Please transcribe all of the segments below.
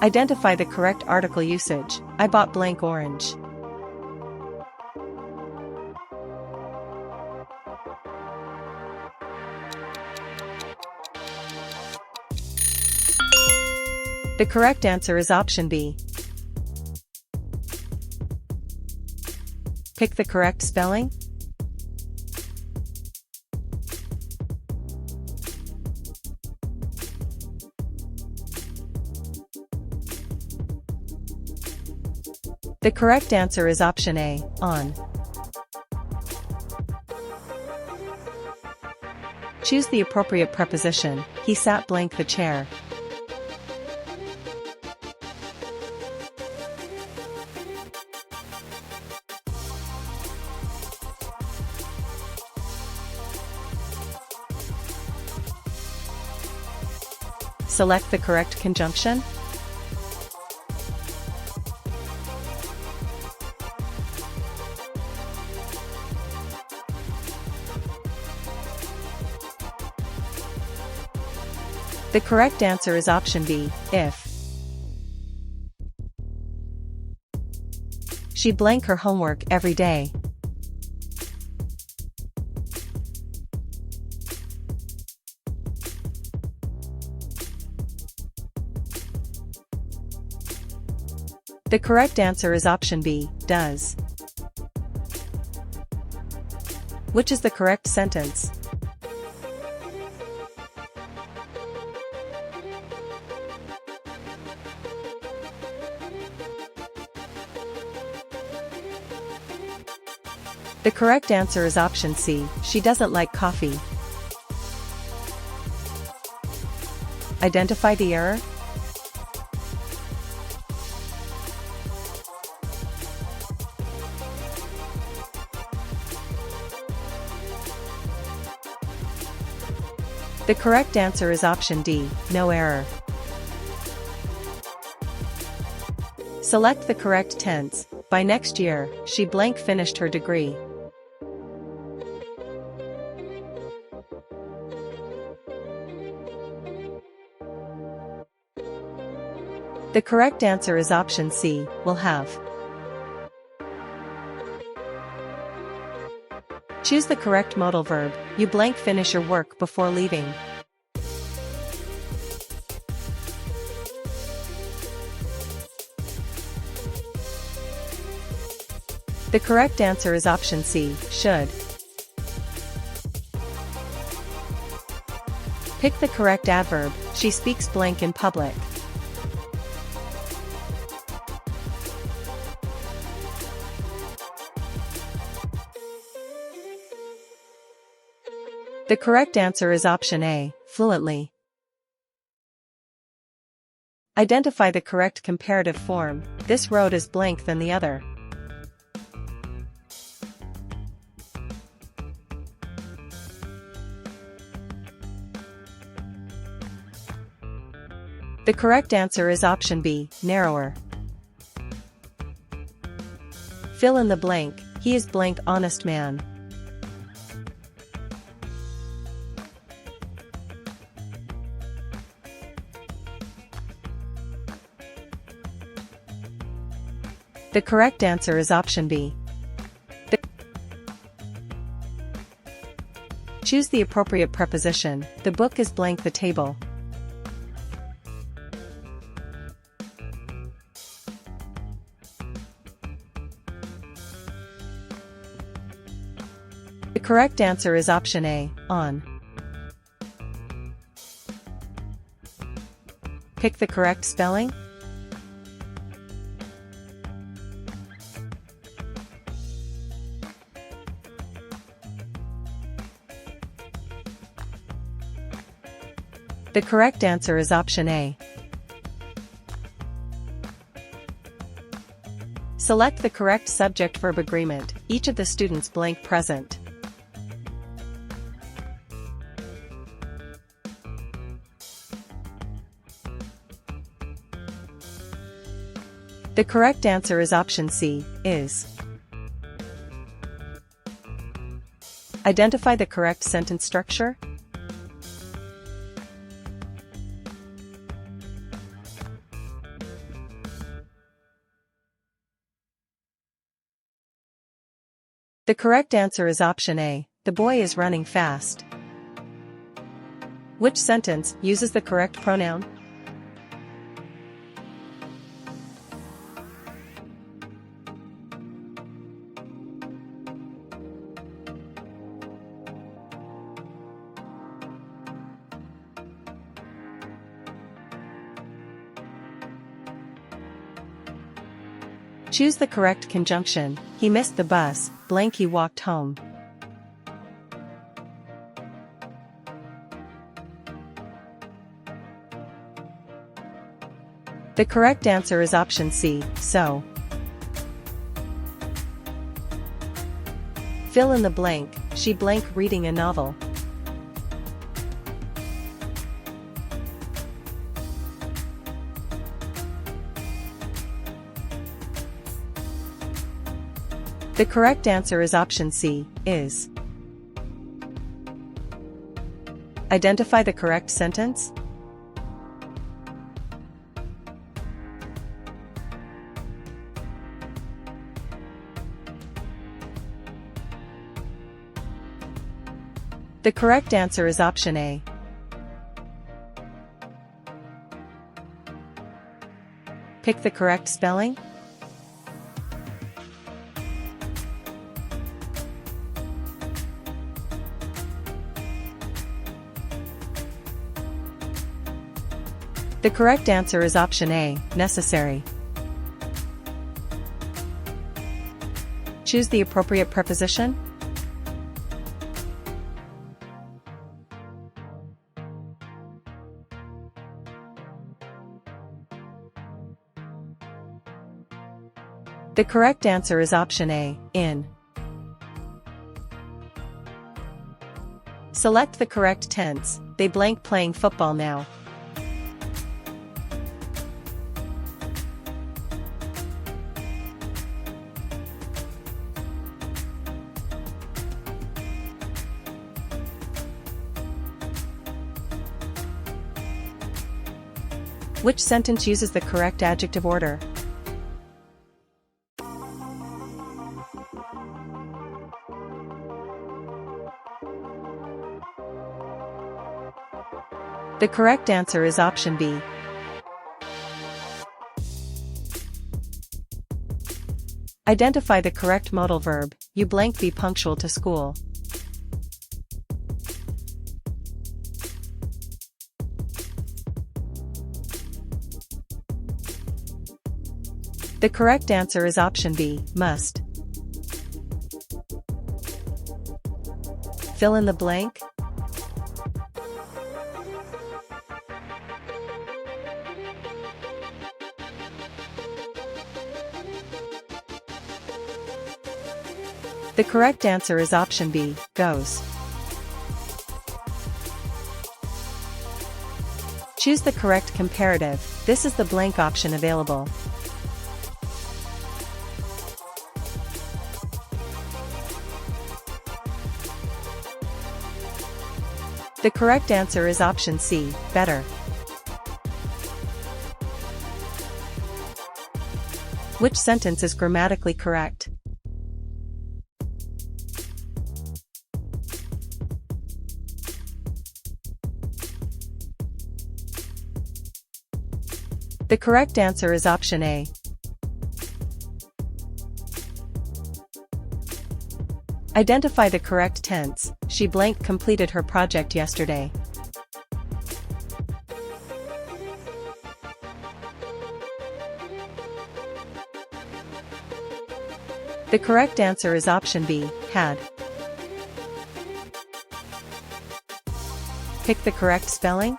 Identify the correct article usage. I bought blank orange. The correct answer is option B. Pick the correct spelling. The correct answer is option A, on. Choose the appropriate preposition. He sat blank the chair. Select the correct conjunction. The correct answer is option B, if. She blank her homework every day. The correct answer is option B, does. Which is the correct sentence? The correct answer is option C, she doesn't like coffee. Identify the error. The correct answer is option D, no error. Select the correct tense. By next year, she blank finished her degree. The correct answer is option C, will have. Choose the correct modal verb. You blank finish your work before leaving. The correct answer is option C, should. Pick the correct adverb. She speaks blank in public. The correct answer is option A, fluently. Identify the correct comparative form. This road is blank than the other. The correct answer is option B, narrower. Fill in the blank. He is blank honest man. The correct answer is option B. Choose the appropriate preposition. The book is blank the table. The correct answer is option A, on. Pick the correct spelling. The correct answer is option A. Select the correct subject-verb agreement. Each of the students blank present. The correct answer is option C, is. Identify the correct sentence structure. The correct answer is option A. The boy is running fast. Which sentence uses the correct pronoun? Choose the correct conjunction. He missed the bus, blank he walked home. The correct answer is option C, so. Fill in the blank. She blank reading a novel. The correct answer is option C, is. Identify the correct sentence. The correct answer is option A. Pick the correct spelling. The correct answer is option A, necessary. Choose the appropriate preposition. The correct answer is option A, in. Select the correct tense. They blank playing football now. Which sentence uses the correct adjective order? The correct answer is option B. Identify the correct modal verb. You blank be punctual to school. The correct answer is option B, must. Fill in the blank. The correct answer is option B, goes. Choose the correct comparative. This is the blank option available. The correct answer is option C, better. Which sentence is grammatically correct? The correct answer is option A. Identify the correct tense. She blank completed her project yesterday. The correct answer is option B, had. Pick the correct spelling.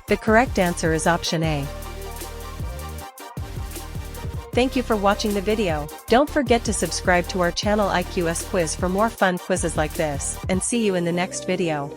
The correct answer is option A. Thank you for watching the video. Don't forget to subscribe to our channel mcqs Quiz for more fun quizzes like this, and see you in the next video.